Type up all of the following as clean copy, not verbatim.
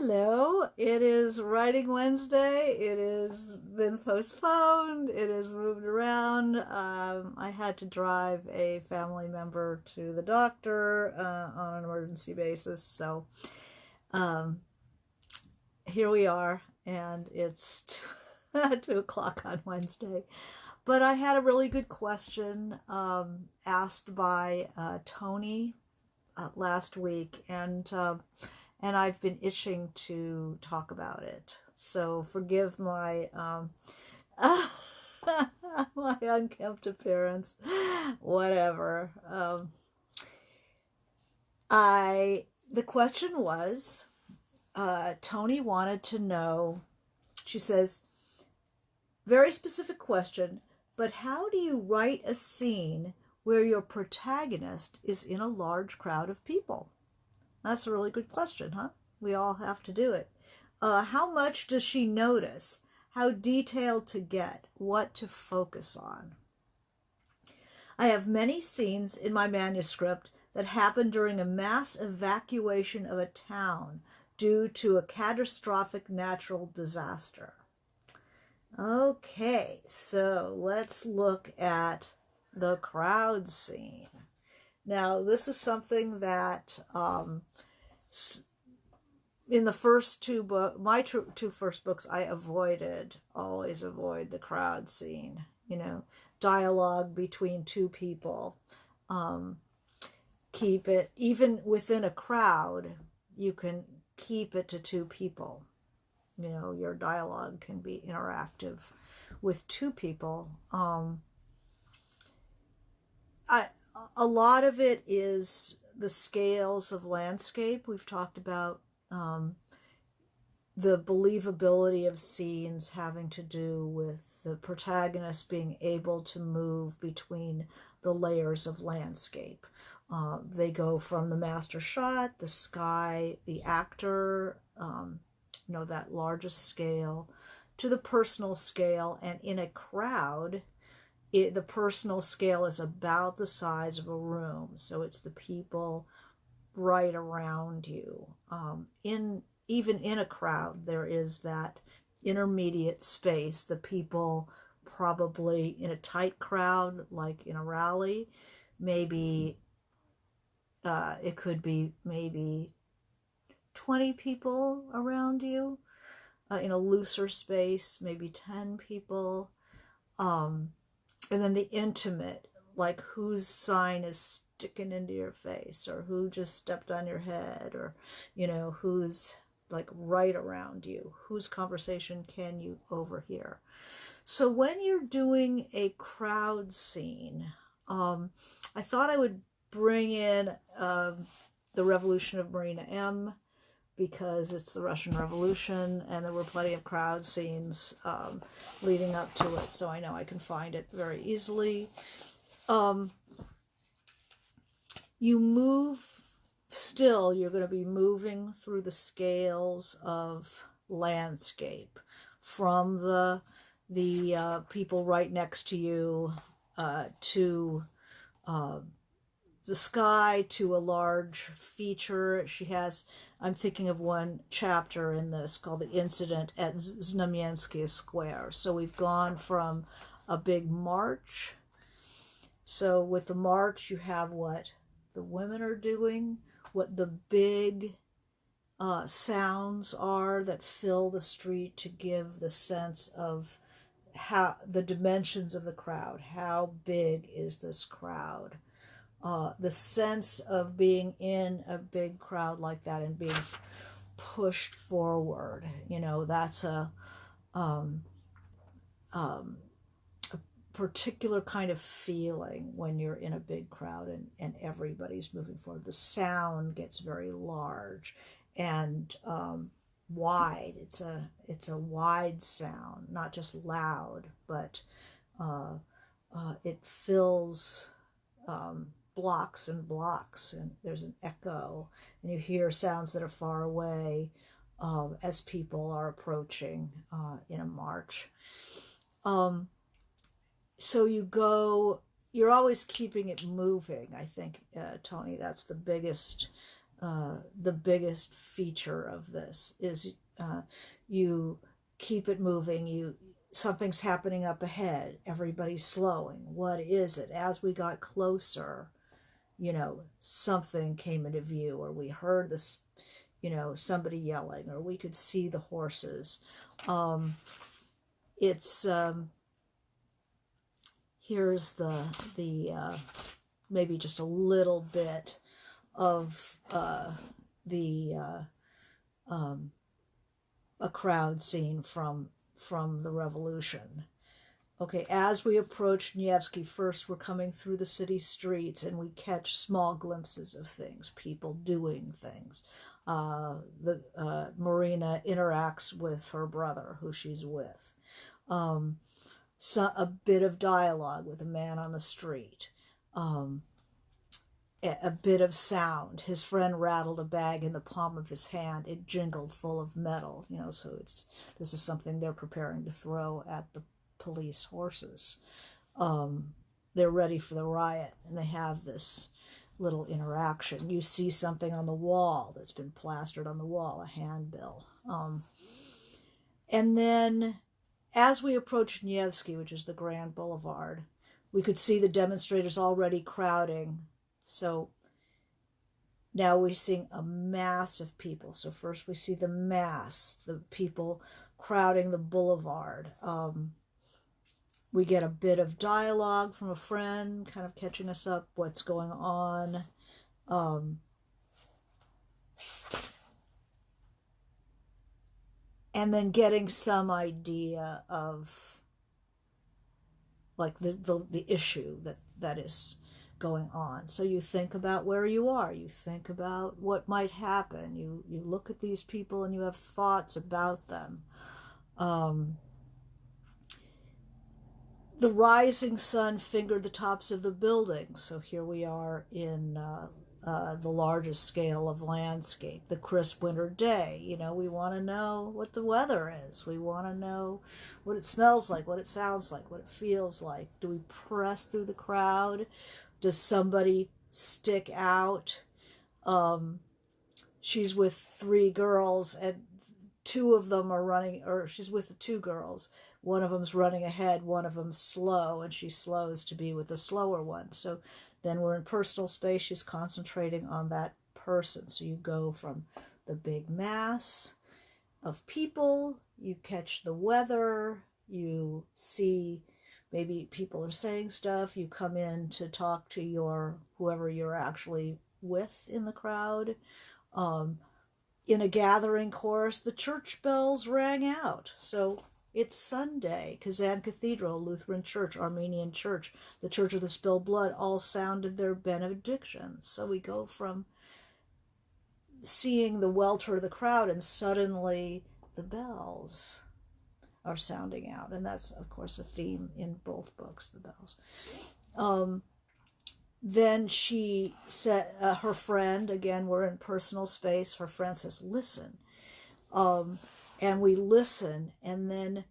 Hello, it is Writing Wednesday. It has been postponed. It has moved around. I had to drive a family member to the doctor on an emergency basis. So um, here we are, and it's 2 o'clock on Wednesday. But I had a really good question asked by Tony last week, and I've been itching to talk about it. So forgive my my unkempt appearance, whatever. The question was, Tony wanted to know. She says, very specific question, but how do you write a scene where your protagonist is in a large crowd of people? That's a really good question, huh? We all have to do it. How much does she notice? How detailed to get? What to focus on? I have many scenes in my manuscript that happen during a mass evacuation of a town due to a catastrophic natural disaster. Okay, so let's look at the crowd scene. Now, this is something that in the first two books, my two first books, I always avoid the crowd scene, dialogue between two people. Keep it, even within a crowd, you can keep it to two people. Your dialogue can be interactive with two people. A lot of it is the scales of landscape. We've talked about the believability of scenes having to do with the protagonist being able to move between the layers of landscape. They go from the master shot, the sky, the actor, that largest scale, to the personal scale. And in a crowd, the personal scale is about the size of a room. So it's the people right around you. Even in a crowd, there is that intermediate space. The people probably in a tight crowd, like in a rally, maybe it could be maybe 20 people around you. In a looser space, maybe 10 people. And then the intimate, like whose sign is sticking into your face, or who just stepped on your head, or, who's like right around you, whose conversation can you overhear. So when you're doing a crowd scene, I thought I would bring in the Revolution of Marina M, because it's the Russian Revolution, and there were plenty of crowd scenes leading up to it, so I know I can find it very easily. You move, still, you're going to be moving through the scales of landscape, from the people right next to you to the sky, to a large feature. I'm thinking of one chapter in this called The Incident at Znamensky Square. So we've gone from a big march. So with the march, you have what the women are doing, what the big sounds are that fill the street to give the sense of how the dimensions of the crowd. How big is this crowd? The sense of being in a big crowd like that and being pushed forward, that's a particular kind of feeling when you're in a big crowd and everybody's moving forward. The sound gets very large and wide. It's a wide sound, not just loud, but it fills blocks and blocks, and there's an echo, and you hear sounds that are far away as people are approaching in a march. So you're always keeping it moving. I think, Tony, that's the biggest the biggest feature of this is you keep it moving. Something's happening up ahead. Everybody's slowing. What is it? As we got closer, something came into view, or we heard this, somebody yelling, or we could see the horses. It's here's the maybe just a little bit of a crowd scene from the revolution. Okay, as we approach Nevsky, first we're coming through the city streets and we catch small glimpses of things, people doing things. Marina interacts with her brother, who she's with. A bit of dialogue with a man on the street. A bit of sound. His friend rattled a bag in the palm of his hand. It jingled full of metal. So this is something they're preparing to throw at the police horses. They're ready for the riot, and they have this little interaction. You see something on the wall that's been plastered on the wall, a handbill. And then as we approach Nevsky, which is the Grand Boulevard, we could see the demonstrators already crowding. So now we're seeing a mass of people. So first we see the mass, the people crowding the boulevard. We get a bit of dialogue from a friend, kind of catching us up what's going on. And then getting some idea of like the issue that is going on. So you think about where you are, you think about what might happen, you look at these people and you have thoughts about them. The rising sun fingered the tops of the buildings. So here we are in the largest scale of landscape, the crisp winter day. We want to know what the weather is. We want to know what it smells like, what it sounds like, what it feels like. Do we press through the crowd? Does somebody stick out? She's with 3 girls, and 2 of them are running, or she's with the 2 girls. One of them's running ahead, one of them's slow, and she slows to be with the slower one. So then we're in personal space. She's concentrating on that person. So you go from the big mass of people, you catch the weather, you see maybe people are saying stuff, you come in to talk to whoever you're actually with in the crowd. In a gathering chorus, the church bells rang out. So it's Sunday. Kazan Cathedral, Lutheran Church, Armenian Church, the Church of the Spilled Blood all sounded their benedictions. So we go from seeing the welter of the crowd, and suddenly the bells are sounding out. And that's, of course, a theme in both books, the bells. Then she said, her friend, again, we're in personal space, her friend says, listen. And we listen, and then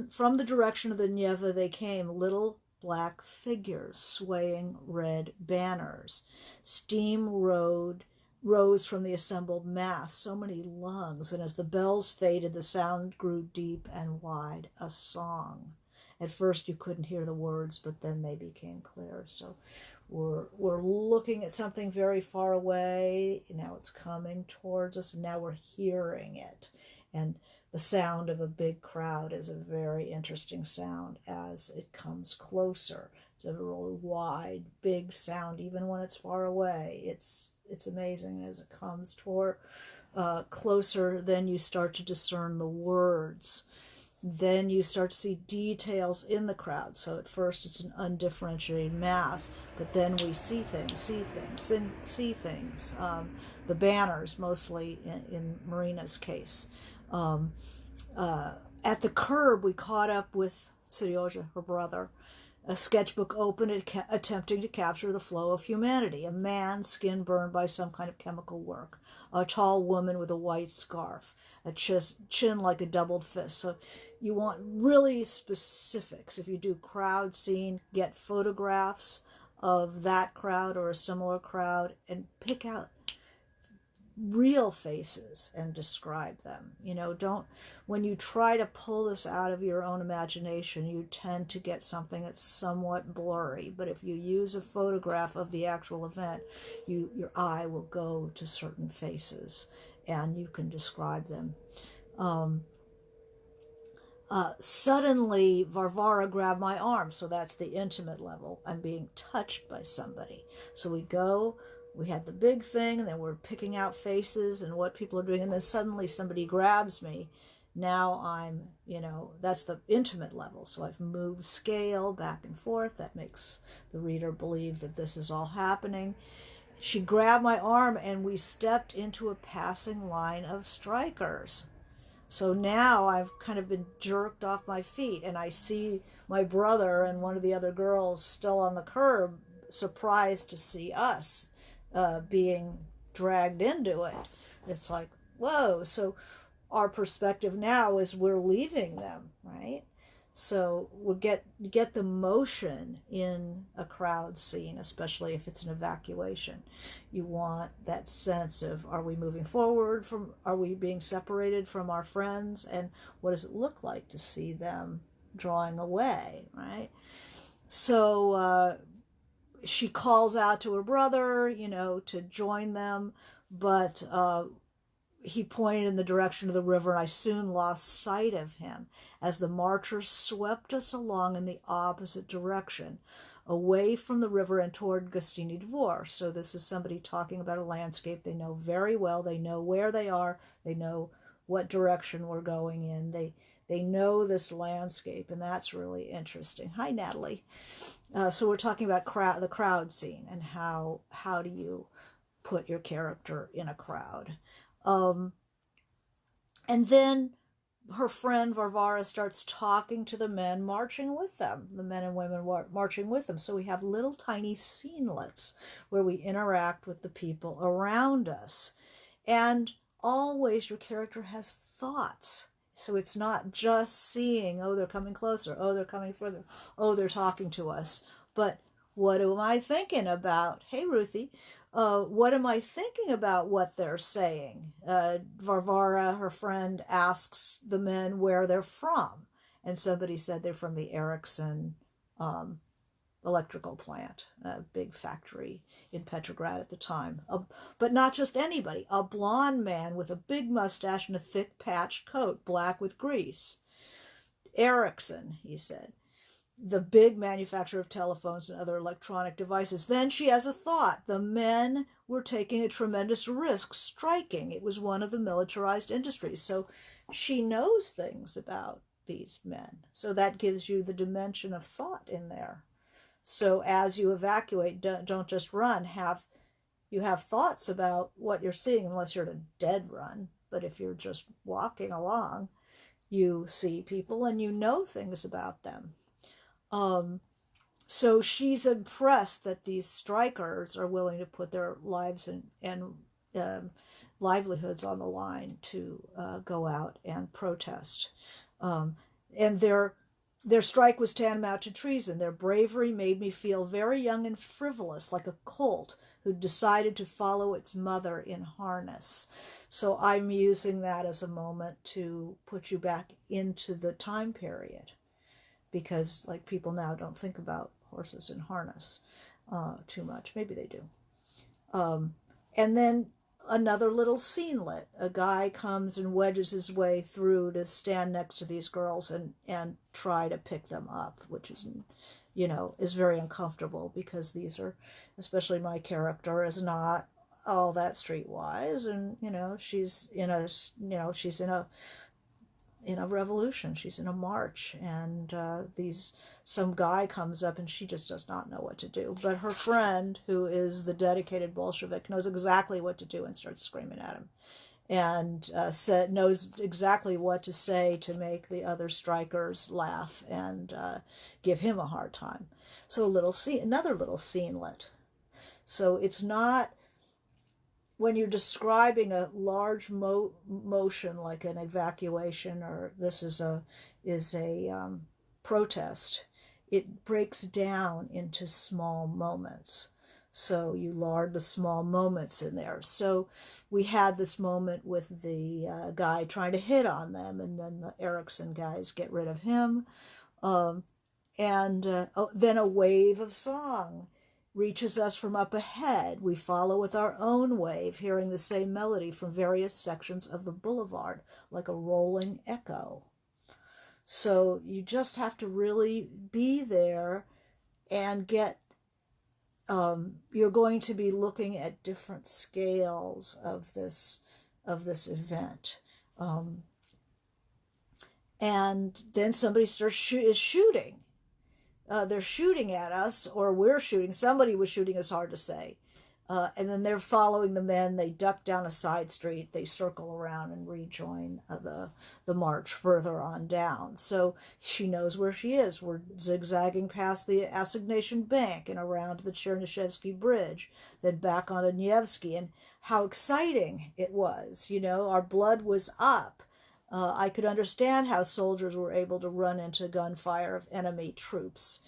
from the direction of the Neva they came, little black figures swaying red banners. Steam rose from the assembled mass, so many lungs, and as the bells faded, the sound grew deep and wide, a song. At first you couldn't hear the words, but then they became clear. So we're looking at something very far away. Now it's coming towards us, and now we're hearing it. And the sound of a big crowd is a very interesting sound as it comes closer. It's a really wide, big sound, even when it's far away. It's amazing. As it comes closer, then you start to discern the words. Then you start to see details in the crowd. So at first it's an undifferentiated mass, but then we see things. The banners, mostly in Marina's case. At the curb, we caught up with Seryoja, her brother. A sketchbook open, attempting to capture the flow of humanity. A man, skin burned by some kind of chemical work. A tall woman with a white scarf. A chin like a doubled fist. So you want really specifics. If you do crowd scene, get photographs of that crowd or a similar crowd and pick out real faces and describe them. Don't, when you try to pull this out of your own imagination, you tend to get something that's somewhat blurry. But if you use a photograph of the actual event, your eye will go to certain faces and you can describe them. Suddenly, Varvara grabbed my arm, so that's the intimate level. I'm being touched by somebody. So we had the big thing, and then we're picking out faces and what people are doing, and then suddenly somebody grabs me. Now that's the intimate level. So I've moved scale back and forth. That makes the reader believe that this is all happening. She grabbed my arm, and we stepped into a passing line of strikers. So now I've kind of been jerked off my feet, and I see my brother and one of the other girls still on the curb, surprised to see us being dragged into it. It's like, whoa. So our perspective now is we're leaving them, right? So we'll get the motion in a crowd scene, especially if it's an evacuation. You want that sense of, are we moving forward are we being separated from our friends, and what does it look like to see them drawing away, right? So she calls out to her brother, to join them, but he pointed in the direction of the river, and I soon lost sight of him as the marchers swept us along in the opposite direction, away from the river and toward Gostiny Dvor. So this is somebody talking about a landscape they know very well. They know where they are. They know what direction we're going in. They know this landscape, and that's really interesting. Hi, Natalie. So we're talking about the crowd scene and how do you put your character in a crowd. And then her friend Varvara starts talking to the men marching with them, the men and women marching with them. So we have little tiny scenelets where we interact with the people around us. And always your character has thoughts. So it's not just seeing, oh, they're coming closer, oh, they're coming further, oh, they're talking to us. But what am I thinking about? Hey, Ruthie. What am I thinking about what they're saying? Varvara, her friend, asks the men where they're from. And somebody said they're from the Ericsson electrical plant, a big factory in Petrograd at the time. But not just anybody. A blonde man with a big mustache and a thick patched coat, black with grease. Ericsson, he said. The big manufacturer of telephones and other electronic devices. Then she has a thought. The men were taking a tremendous risk striking. It was one of the militarized industries. So she knows things about these men. So that gives you the dimension of thought in there. So as you evacuate, don't just run. You have thoughts about what you're seeing, unless you're at a dead run. But if you're just walking along, you see people and you know things about them. So she's impressed that these strikers are willing to put their lives and livelihoods on the line to go out and protest. And their strike was tantamount to treason. Their bravery made me feel very young and frivolous, like a colt who decided to follow its mother in harness. So I'm using that as a moment to put you back into the time period. Because people now don't think about horses in harness too much. Maybe they do. And then another little scenelet. A guy comes and wedges his way through to stand next to these girls and try to pick them up, which is very uncomfortable, because these are, especially my character, is not all that streetwise, and she's in a revolution. She's in a march, and some guy comes up, and she just does not know what to do. But her friend, who is the dedicated Bolshevik, knows exactly what to do and starts screaming at him, and knows exactly what to say to make the other strikers laugh and give him a hard time. So another little scenelet. So it's not, when you're describing a large motion like an evacuation, or this is a protest, it breaks down into small moments. So you lard the small moments in there. So we had this moment with the guy trying to hit on them, and then the Erickson guys get rid of him. Then a wave of song reaches us from up ahead. We follow with our own wave, hearing the same melody from various sections of the boulevard, like a rolling echo. So you just have to really be there and get, you're going to be looking at different scales of this event. And then somebody is shooting. They're shooting at us, or we're shooting. Somebody was shooting, is hard to say. And then they're following the men. They duck down a side street. They circle around and rejoin the march further on down. So she knows where she is. We're zigzagging past the Assignation Bank and around the Chernyshevsky Bridge, then back onto Nevsky. And how exciting it was. Our blood was up. I could understand how soldiers were able to run into gunfire of enemy troops,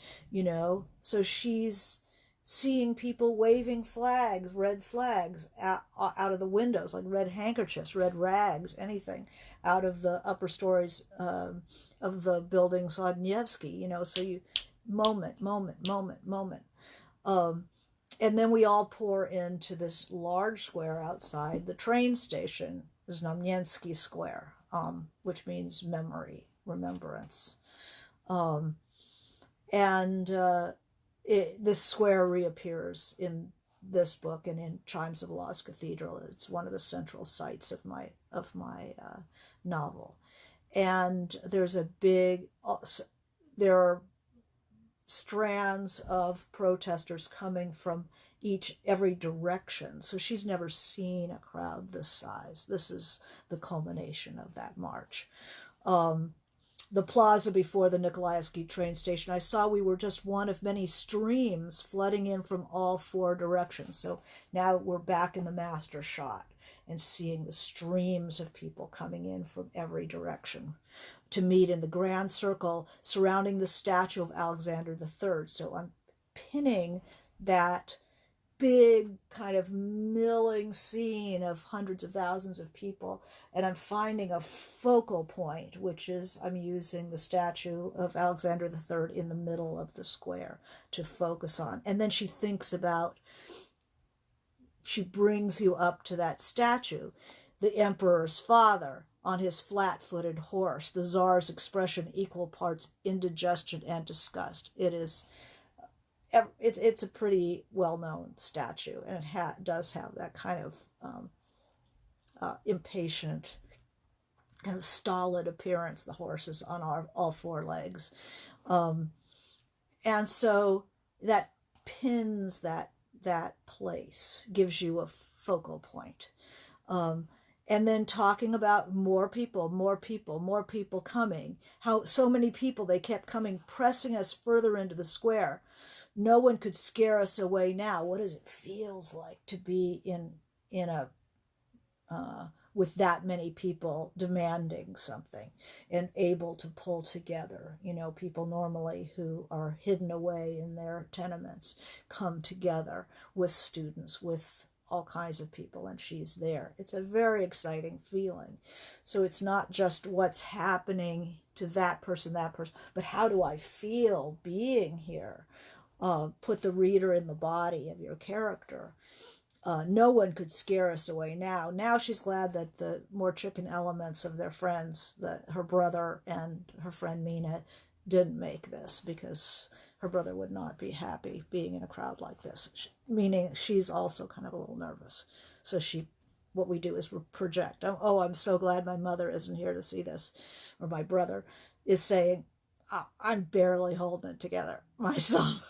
So she's seeing people waving flags, red flags, out of the windows, like red handkerchiefs, red rags, anything, out of the upper stories of the buildings on Nevsky, So you moment. And then we all pour into this large square outside the train station, Znamensky Square, which means memory, remembrance. This square reappears in this book and in Chimes of Lost Cathedral. It's one of the central sites of my novel. And there are strands of protesters coming from every direction. So she's never seen a crowd this size. This is the culmination of that march. The plaza before the Nikolaevsky train station, I saw we were just one of many streams flooding in from all four directions. So now we're back in the master shot and seeing the streams of people coming in from every direction to meet in the grand circle surrounding the statue of Alexander III. So I'm pinning that big kind of milling scene of hundreds of thousands of people, and I'm finding a focal point, which is I'm using the statue of Alexander III in the middle of the square to focus on. And then she brings you up to that statue, the emperor's father on his flat-footed horse, the Tsar's expression equal parts indigestion and disgust. It's a pretty well-known statue, and it does have that kind of impatient, kind of stolid appearance. The horse is on all four legs. And so that pins that place, gives you a focal point. And then talking about more people coming, how so many people, they kept coming, pressing us further into the square. No one could scare us away now. What does it feels like to be in a with that many people demanding something and able to pull together? People normally who are hidden away in their tenements come together with students, with all kinds of people, and she's there. It's a very exciting feeling. So it's not just what's happening to that person, but how do I feel being here? Put the reader in the body of your character. No one could scare us away now. Now she's glad that the more chicken elements of their friends, that her brother and her friend Mina, didn't make this, because her brother would not be happy being in a crowd like this, meaning she's also kind of a little nervous. So what we do is we project, oh, I'm so glad my mother isn't here to see this, or my brother is saying, oh, I'm barely holding it together myself.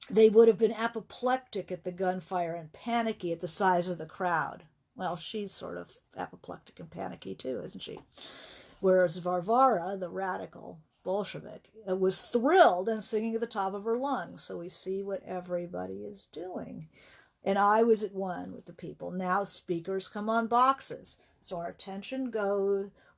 They would have been apoplectic at the gunfire and panicky at the size of the crowd. Well, she's sort of apoplectic and panicky too, isn't she? Whereas Varvara, the radical Bolshevik, was thrilled and singing at the top of her lungs. So we see what everybody is doing. And I was at one with the people. Now speakers come on boxes. So our attention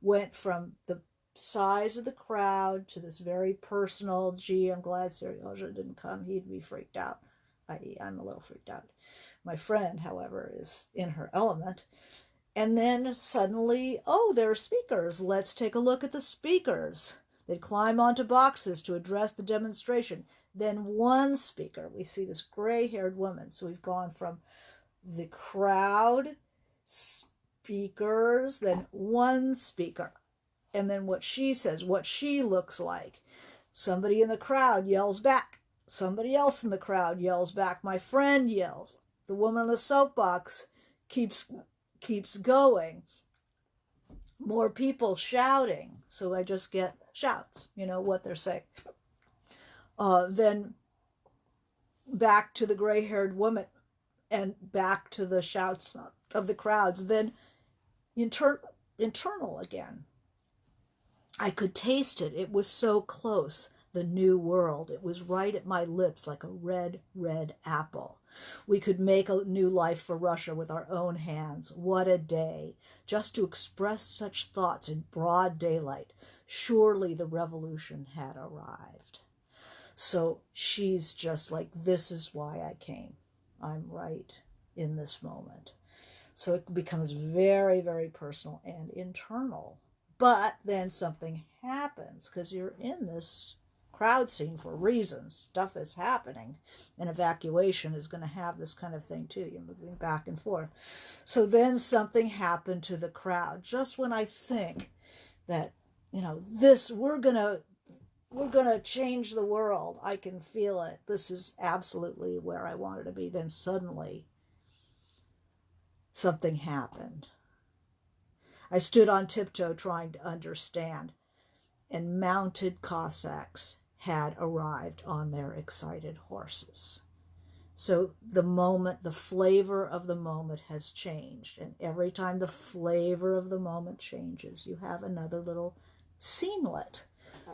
went from the size of the crowd to this very personal, gee, I'm glad Seryoja didn't come. He'd be freaked out. I'm a little freaked out. My friend, however, is in her element. And then suddenly, oh, there are speakers. Let's take a look at the speakers. They'd climb onto boxes to address the demonstration. Then one speaker, we see this gray-haired woman. So we've gone from the crowd, speakers, then one speaker. And then what she says, what she looks like. Somebody in the crowd yells back. Somebody else in the crowd yells back. My friend yells. The woman on the soapbox keeps going. More people shouting. So I just get shouts, what they're saying. Then back to the gray-haired woman and back to the shouts of the crowds. Then internal again. I could taste it. It was so close. The new world. It was right at my lips like a red, red apple. We could make a new life for Russia with our own hands. What a day. Just to express such thoughts in broad daylight. Surely the revolution had arrived. So she's just like, this is why I came. I'm right in this moment. So it becomes very, very personal and internal. But then something happens because you're in this crowd scene for reasons. Stuff is happening. And evacuation is going to have this kind of thing too. You're moving back and forth. So then something happened to the crowd. Just when I think that, we're going to change the world. I can feel it. This is absolutely where I wanted to be. Then suddenly something happened. I stood on tiptoe trying to understand, and mounted Cossacks had arrived on their excited horses. So the moment, the flavor of the moment has changed. And every time the flavor of the moment changes, you have another little scenelet.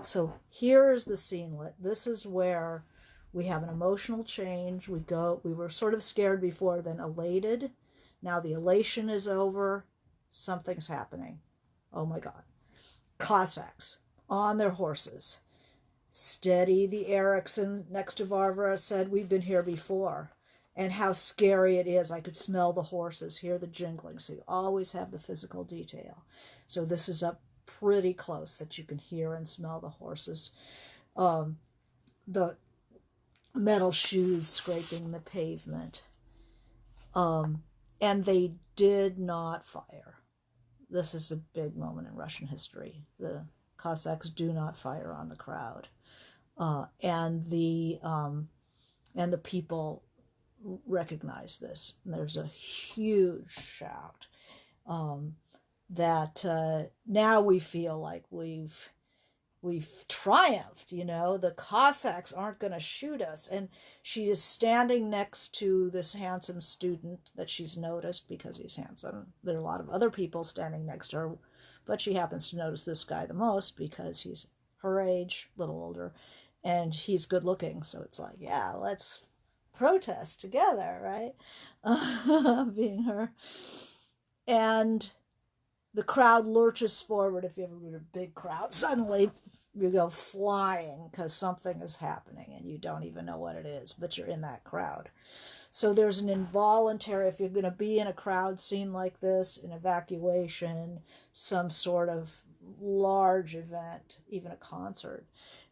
So here is the scenelet. This is where we have an emotional change. We were sort of scared before, then elated. Now the elation is over. Something's happening. Oh my God. Cossacks on their horses. Steady, the Ericsson next to Varvara said, we've been here before. And how scary it is. I could smell the horses, hear the jingling. So you always have the physical detail. So this is up pretty close that you can hear and smell the horses. The metal shoes scraping the pavement. And they did not fire. This is a big moment in Russian history. The Cossacks do not fire on the crowd. And the people recognize this. And there's a huge shout that now we feel like we've triumphed, the Cossacks aren't going to shoot us. And she is standing next to this handsome student that she's noticed because he's handsome. There are a lot of other people standing next to her, but she happens to notice this guy the most because he's her age, a little older, and he's good looking. So it's like, yeah, let's protest together, right? Being her. And the crowd lurches forward. If you ever read a big crowd, suddenly you go flying because something is happening and you don't even know what it is, but you're in that crowd. So there's an involuntary, if you're going to be in a crowd scene like this, an evacuation, some sort of large event, even a concert,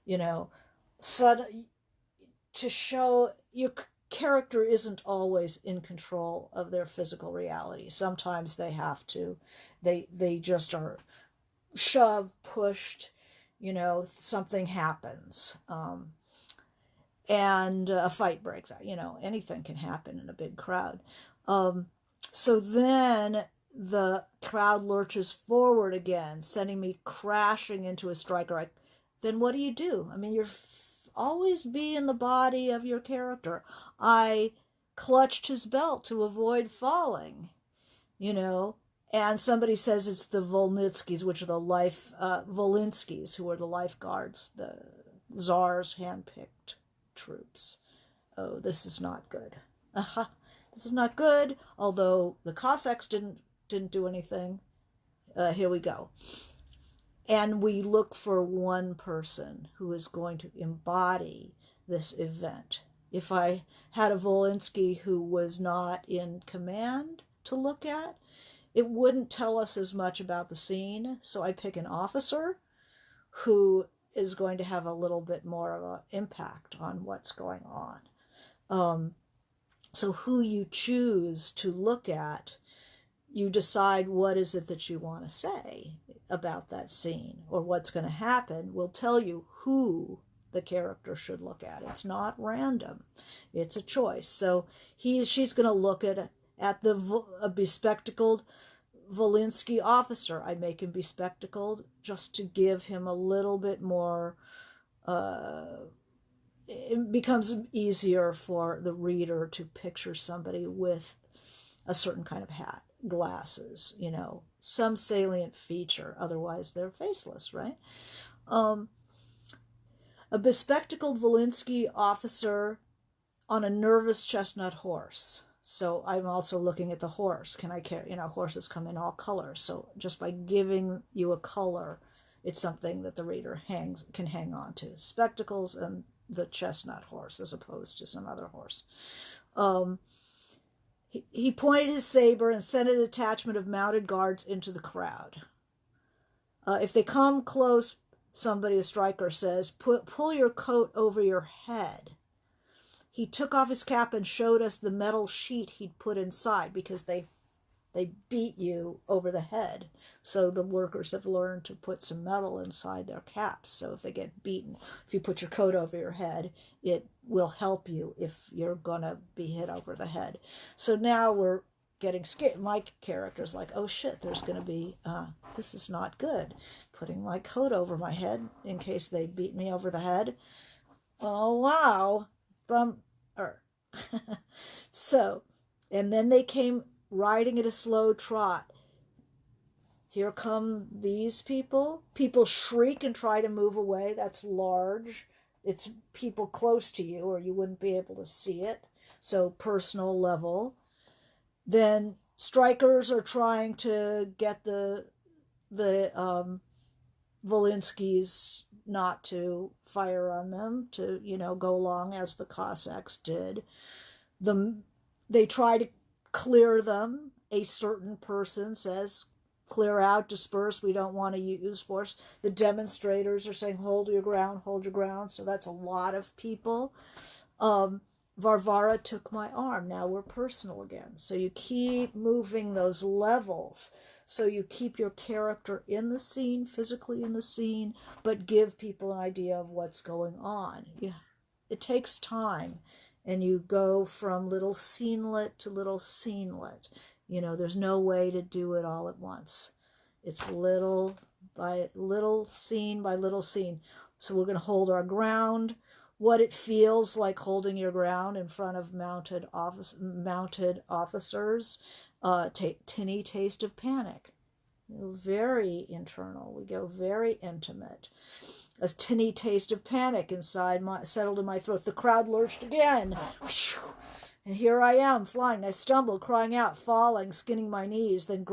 to show your character isn't always in control of their physical reality. Sometimes they have to, they just are shoved, pushed, something happens. And a fight breaks out, anything can happen in a big crowd. So then the crowd lurches forward again, sending me crashing into a striker. Then what do? I mean, you're always be in the body of your character. I clutched his belt to avoid falling, and somebody says it's the Volnitskys, which are the Volinskys, who are the lifeguards, the Tsar's handpicked troops. Oh, this is not good. This is not good, although the Cossacks didn't do anything. Here we go. And we look for one person who is going to embody this event. If I had a Volinsky who was not in command to look at, it wouldn't tell us as much about the scene. So I pick an officer who is going to have a little bit more of an impact on what's going on. So who you choose to look at, you decide what is it that you want to say about that scene, or what's going to happen will tell you who the character should look at. It's not random. It's a choice. So she's going to look at a bespectacled Volinsky officer. I make him bespectacled just to give him a little bit more. It becomes easier for the reader to picture somebody with a certain kind of hat, glasses, some salient feature. Otherwise, they're faceless, right? A bespectacled Volinsky officer on a nervous chestnut horse. So I'm also looking at the horse. Can I carry, horses come in all colors. So just by giving you a color, it's something that the reader can hang on to. Spectacles and the chestnut horse as opposed to some other horse. He pointed his saber and sent a detachment of mounted guards into the crowd. If they come close, a striker says, pull your coat over your head. He took off his cap and showed us the metal sheet he'd put inside, because they beat you over the head. So the workers have learned to put some metal inside their caps. So if they get beaten, if you put your coat over your head, it will help you if you're going to be hit over the head. So now we're getting scared. My character's like, oh shit, there's going to be, this is not good. Putting my coat over my head in case they beat me over the head. Oh, wow. Bummer. So, and then they came riding at a slow trot. Here come these people. People shriek and try to move away. That's large. It's people close to you, or you wouldn't be able to see it. So personal level. Then strikers are trying to get the Volinskys not to fire on them, to go along as the Cossacks did. They try to clear them. A certain person says, clear out, disperse, we don't want to use force. The demonstrators are saying, hold your ground, hold your ground. So that's a lot of people. Varvara took my arm. Now we're personal again. So you keep moving those levels. So you keep your character in the scene, physically in the scene, but give people an idea of what's going on. It takes time. And you go from little scenelet to little scenelet. There's no way to do it all at once. It's little by little, scene by little scene. So we're going to hold our ground. What it feels like holding your ground in front of mounted officers. Tinny taste of panic. Very internal. We go very intimate. A tinny taste of panic settled in my throat. The crowd lurched again. And here I am, flying. I stumbled, crying out, falling, skinning my knees, then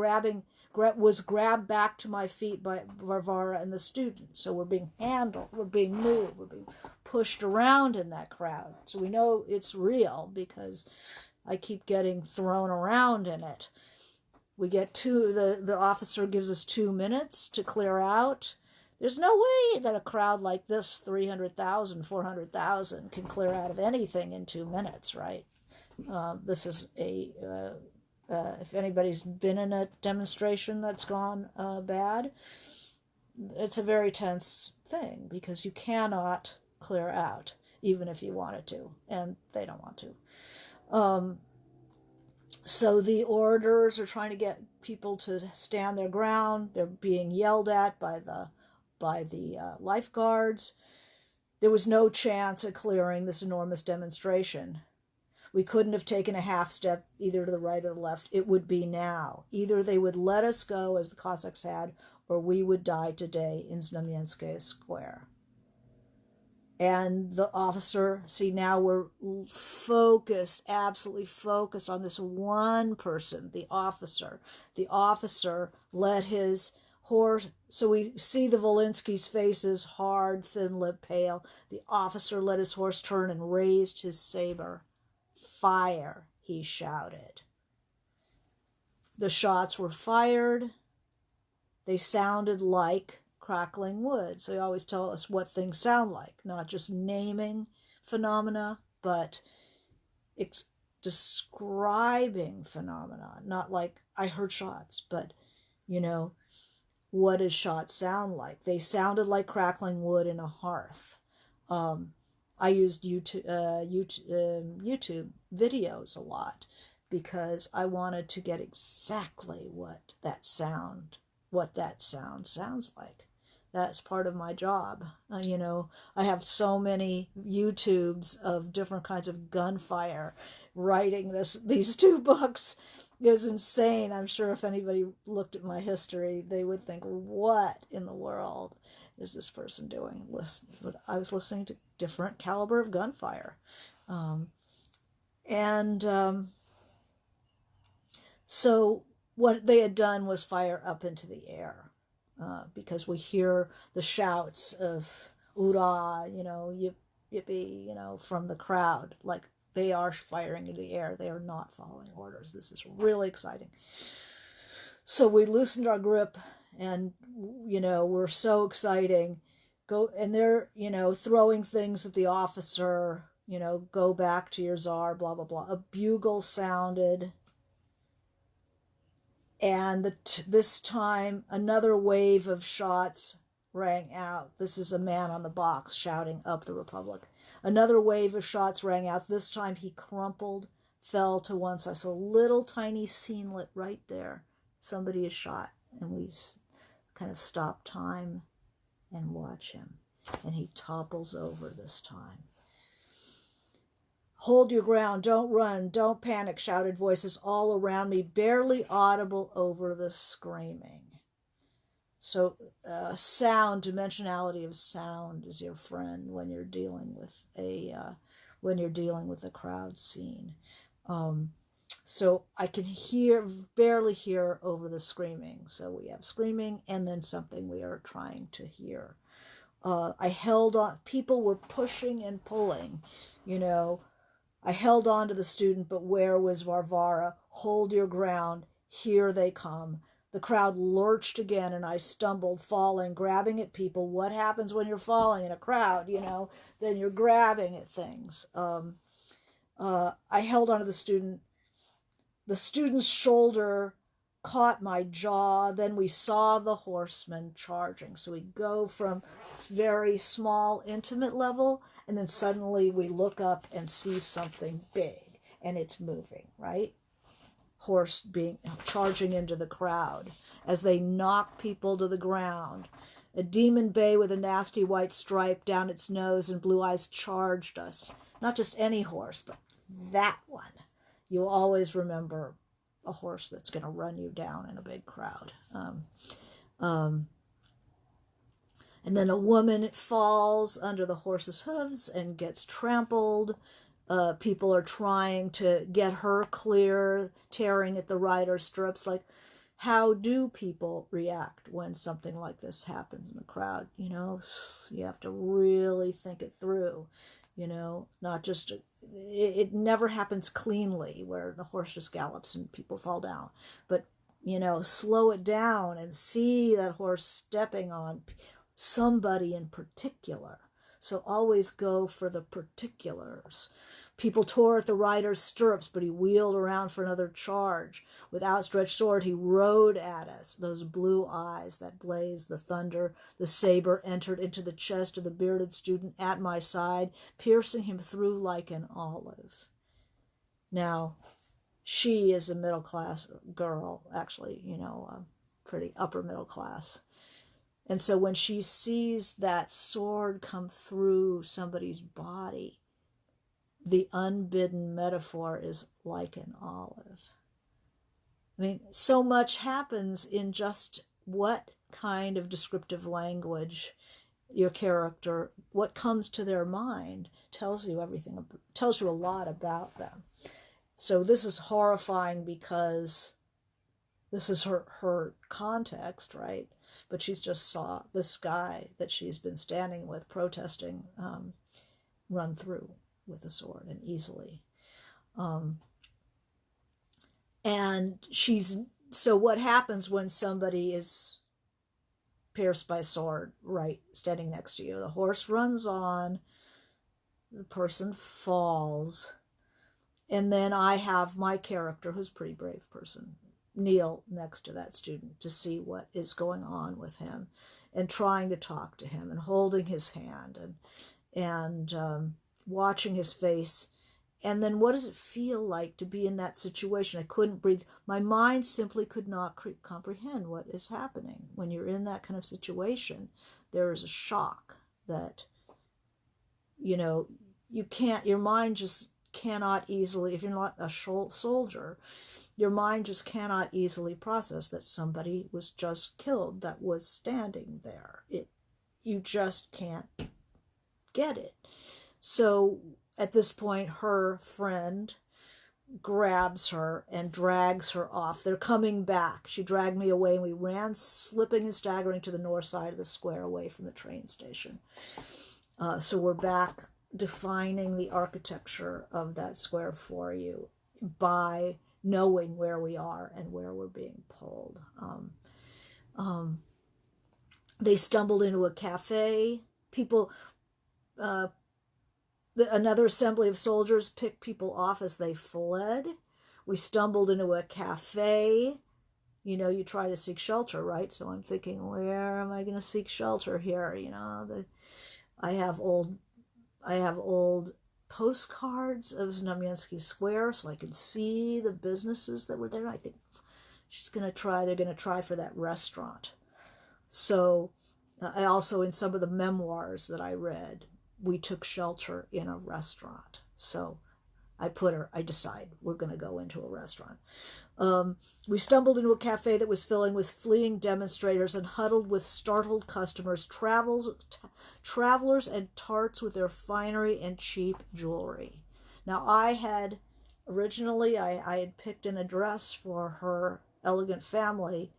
was grabbed back to my feet by Varvara and the student. So we're being handled, we're being moved, we're being pushed around in that crowd. So we know it's real because I keep getting thrown around in it. We get the officer gives us 2 minutes to clear out. There's no way that a crowd like this, 300,000, 400,000, can clear out of anything in 2 minutes, right? This is if anybody's been in a demonstration that's gone bad, it's a very tense thing because you cannot clear out, even if you wanted to, and they don't want to. So the orators are trying to get people to stand their ground. They're being yelled at by the lifeguards. There was no chance of clearing this enormous demonstration. We couldn't have taken a half step either to the right or the left. It would be now. Either they would let us go, as the Cossacks had, or we would die today in Znamenskaya Square. And the officer, see, now we're focused, absolutely focused on this one person, the officer. The officer let his Horse. So we see the Volinsky's faces, hard, thin-lipped, pale. The officer let his horse turn and raised his saber. Fire, he shouted. The shots were fired. They sounded like crackling wood. So they always tell us what things sound like, not just naming phenomena, but describing phenomena. Not like I heard shots, but, you know, what does shots sound like? They sounded like crackling wood in a hearth. I used YouTube videos a lot because I wanted to get exactly what that sound sounds like. That's part of my job. You know, I have so many YouTubes of different kinds of gunfire. Writing these 2 books, it was insane. I'm sure if anybody looked at my history, they would think, what in the world is this person doing? But I was listening to different caliber of gunfire. So what they had done was fire up into the air, because we hear the shouts of "Ura," you know, yippee, you know, from the crowd. Like, they are firing into the air. They are not following orders. This is really exciting. So we loosened our grip, and, you know, we're so exciting. And they're, you know, throwing things at the officer, you know, go back to your czar, blah, blah, blah. A bugle sounded. And this time, another wave of shots rang out. This is a man on the box shouting up the Republic. Another wave of shots rang out. This time he crumpled, fell to one side. So a little tiny scenelet right there. Somebody is shot. And we kind of stop time and watch him. And he topples over this time. "Hold your ground, don't run, don't panic," shouted voices all around me, barely audible over the screaming. So sound, dimensionality of sound is your friend when you're dealing with a crowd scene. So I can barely hear over the screaming. So we have screaming and then something we are trying to hear. I held on. People were pushing and pulling, you know. I held on to the student, but where was Varvara? "Hold your ground. Here they come." The crowd lurched again, and I stumbled, falling, grabbing at people. What happens when you're falling in a crowd, you know? Then you're grabbing at things. I held on to the student. The student's shoulder caught my jaw. Then we saw the horsemen charging. So we go from this very small, intimate level, and then suddenly we look up and see something big, and it's moving, right? Horse charging into the crowd as they knock people to the ground. A demon bay with a nasty white stripe down its nose and blue eyes charged us. Not just any horse, but that one. You'll always remember a horse that's going to run you down in a big crowd. And then a woman falls under the horse's hooves and gets trampled. People are trying to get her clear, tearing at the rider's stirrups. Like, how do people react when something like this happens in a crowd? You know, you have to really think it through. You know, not just, it never happens cleanly where the horse just gallops and people fall down. But, you know, slow it down and see that horse stepping on somebody in particular. So always go for the particulars. People tore at the rider's stirrups, but he wheeled around for another charge. With outstretched sword, he rode at us. Those blue eyes that blazed, the thunder, the saber entered into the chest of the bearded student at my side, piercing him through like an olive. Now, she is a middle-class girl, actually, you know, pretty upper middle class. And so when she sees that sword come through somebody's body, the unbidden metaphor is like an olive. I mean, so much happens in just what kind of descriptive language your character, what comes to their mind, tells you everything, tells you a lot about them. So this is horrifying because this is her context, right? But she's just saw this guy that she's been standing with protesting run through with a sword, and easily. Um, and so what happens when somebody is pierced by a sword right standing next to you? The horse runs on, the person falls, and then I have my character, who's a pretty brave person, kneel next to that student to see what is going on with him, and trying to talk to him and holding his hand, and watching his face. And then what does it feel like to be in that situation? I couldn't breathe. My mind simply could not comprehend what is happening. When you're in that kind of situation, there is a shock that, you can't, your mind just cannot easily, if you're not a soldier, your mind just cannot easily process that somebody was just killed that was standing there. You just can't get it. So at this point, her friend grabs her and drags her off. They're coming back. She dragged me away, and we ran, slipping and staggering, to the north side of the square, away from the train station. So we're back defining the architecture of that square for you by knowing where we are and where we're being pulled. They stumbled into a cafe. People, another assembly of soldiers picked people off as they fled. We stumbled into a cafe. You try to seek shelter, right? So I'm thinking, where am I going to seek shelter here? I have old postcards of Znamensky Square, so I can see the businesses that were there. I think they're going to try for that restaurant. So I also, in some of the memoirs that I read, we took shelter in a restaurant. So I decide we're going to go into a restaurant. We stumbled into a cafe that was filling with fleeing demonstrators and huddled with startled customers, travelers and tarts with their finery and cheap jewelry. Now, I had picked an address for her elegant family,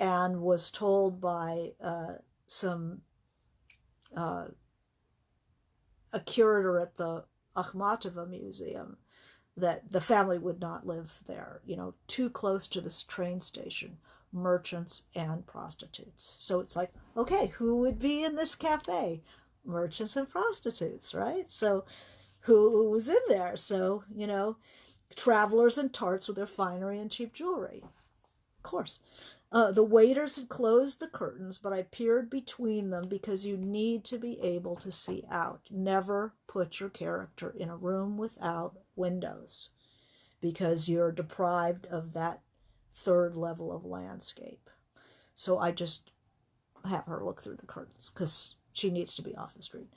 and was told by a curator at the Akhmatova Museum that the family would not live there, too close to this train station, merchants and prostitutes. So it's like, okay, who would be in this cafe? Merchants and prostitutes, right? So who was in there? So, travelers and tarts with their finery and cheap jewelry. Of course. The waiters had closed the curtains, but I peered between them because you need to be able to see out. Never put your character in a room without windows, because you're deprived of that third level of landscape. So I just have her look through the curtains because she needs to be off the street.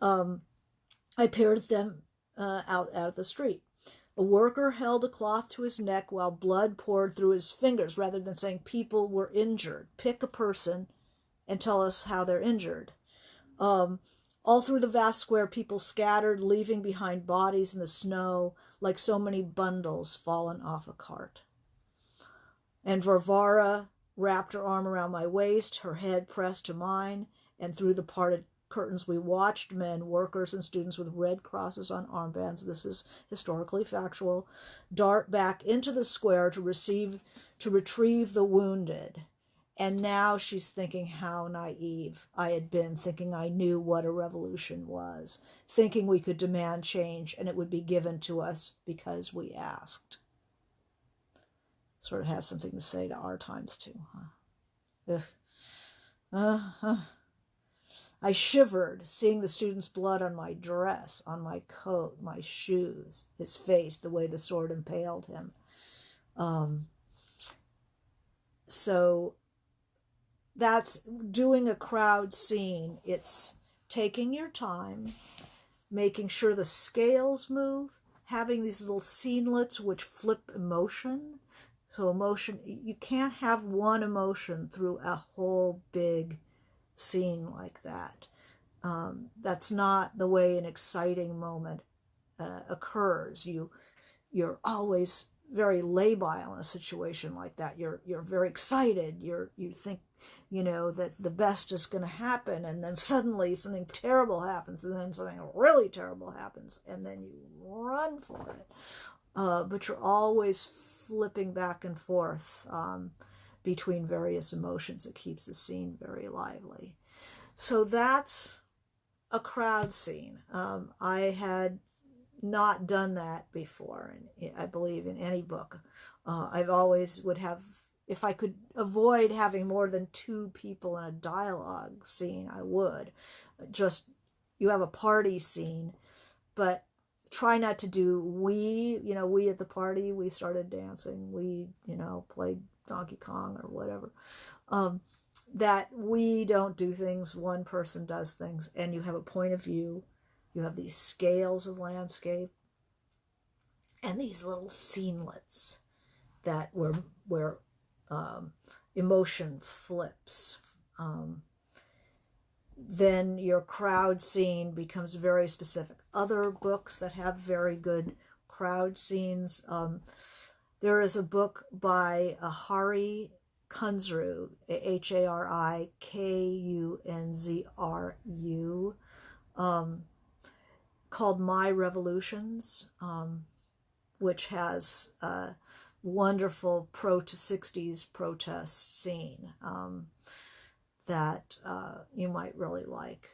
I peered them out of the street. A worker held a cloth to his neck while blood poured through his fingers. Rather than saying people were injured, pick a person and tell us how they're injured. All through the vast square, people scattered, leaving behind bodies in the snow like so many bundles fallen off a cart. And Varvara wrapped her arm around my waist, her head pressed to mine, and through the parted curtains we watched men, workers and students with red crosses on armbands, this is historically factual, dart back into the square to retrieve the wounded. And now she's thinking how naive I had been, thinking I knew what a revolution was, thinking we could demand change and it would be given to us because we asked. Sort of has something to say to our times too, huh? I shivered, seeing the student's blood on my dress, on my coat, my shoes, his face, the way the sword impaled him. So that's doing a crowd scene. It's taking your time, making sure the scales move, having these little scenelets which flip emotion. So emotion, you can't have one emotion through a whole big scene like that. That's not the way an exciting moment occurs. You're always very labile in a situation like that. You're very excited. You think, that the best is going to happen, and then suddenly something terrible happens, and then something really terrible happens, and then you run for it. But you're always flipping back and forth between various emotions. It keeps the scene very lively. So that's a crowd scene. I had not done that before, I believe, in any book. I've always would have, if I could avoid having more than two people in a dialogue scene, I would. Just, you have a party scene, but try not to do we at the party, we started dancing, we, played Donkey Kong or whatever. That we don't do things, one person does things, and you have a point of view. You have these scales of landscape and these little scenelets that where emotion flips. Then your crowd scene becomes very specific. Other books that have very good crowd scenes, there is a book by Hari Kunzru, Harikunzru, called My Revolutions, which has a wonderful 60s protest scene that you might really like.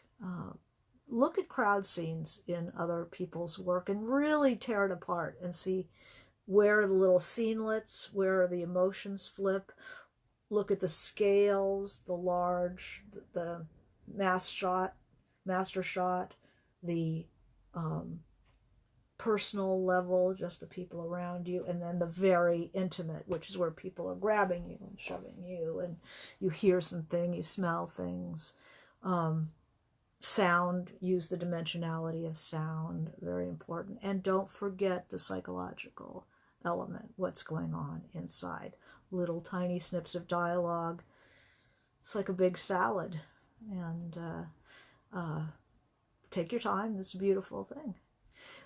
Look at crowd scenes in other people's work and really tear it apart and see where the little scenelets, where the emotions flip. Look at the scales, the large, the master shot, the personal level, just the people around you, and then the very intimate, which is where people are grabbing you and shoving you, and you hear something, you smell things. Sound, use the dimensionality of sound, very important. And don't forget the psychological element, what's going on inside. Little tiny snips of dialogue. It's like a big salad. And take your time. It's a beautiful thing.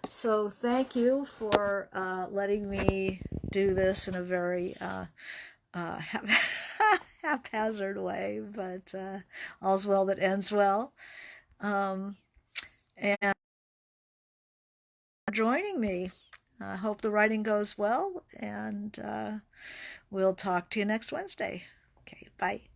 So thank you for letting me do this in a very haphazard way, but all's well that ends well. And joining me. I hope the writing goes well, and we'll talk to you next Wednesday. Okay, bye.